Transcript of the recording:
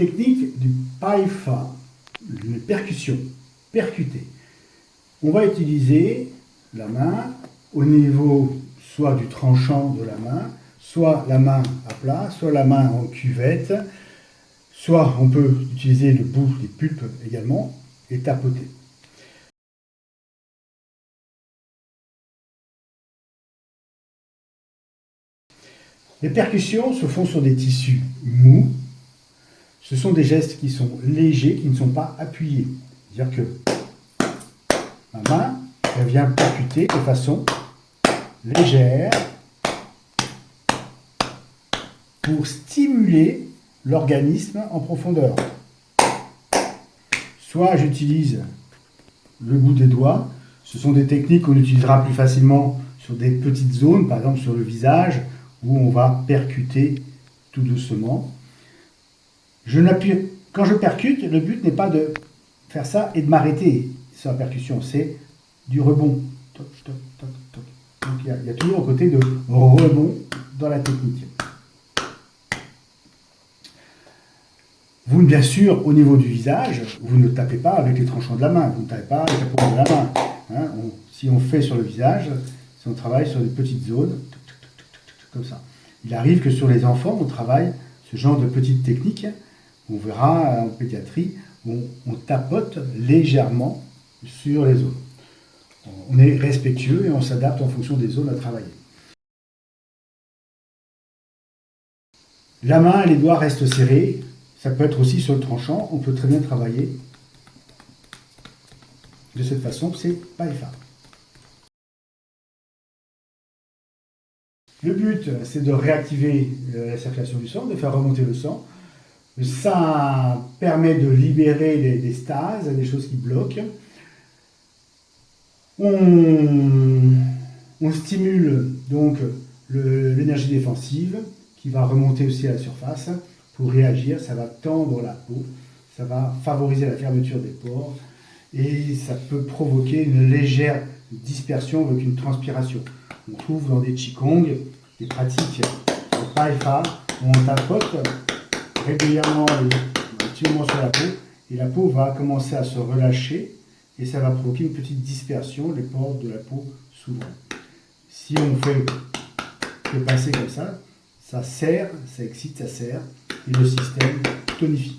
Technique du Paifa, une percussion, percuter. On va utiliser la main au niveau soit du tranchant de la main, soit la main à plat, soit la main en cuvette, soit on peut utiliser le bout des pulpes également et tapoter. Les percussions se font sur des tissus mous. Ce sont des gestes qui sont légers, qui ne sont pas appuyés. C'est-à-dire que ma main, elle vient percuter de façon légère pour stimuler l'organisme en profondeur. Soit j'utilise le bout des doigts. Ce sont des techniques qu'on utilisera plus facilement sur des petites zones, par exemple sur le visage, où on va percuter tout doucement. Quand je percute, le but n'est pas de faire ça et de m'arrêter sur la percussion, c'est du rebond. Toc, toc, toc, toc. Donc il y a toujours un côté de rebond dans la technique. Vous, bien sûr, au niveau du visage, vous ne tapez pas avec les tranchants de la main, vous ne tapez pas avec la paume de la main. Hein, si on fait sur le visage, si on travaille sur des petites zones, comme ça. Il arrive que sur les enfants, on travaille ce genre de petites techniques. On verra en pédiatrie, où on tapote légèrement sur les zones. On est respectueux et on s'adapte en fonction des zones à travailler. La main et les doigts restent serrés. Ça peut être aussi sur le tranchant. On peut très bien travailler de cette façon. C'est Paifa. Le but, c'est de réactiver la circulation du sang, de faire remonter le sang. Ça permet de libérer des stases, des choses qui bloquent. On stimule donc l'énergie défensive qui va remonter aussi à la surface pour réagir. Ça va tendre la peau, ça va favoriser la fermeture des pores et ça peut provoquer une légère dispersion avec une transpiration. On trouve dans des qigong des pratiques de Paifa où on tapote régulièrement un petit moment sur la peau et la peau va commencer à se relâcher et ça va provoquer une petite dispersion, les pores de la peau s'ouvrent. Si on fait le passer comme ça, ça serre, ça excite, ça serre et le système tonifie.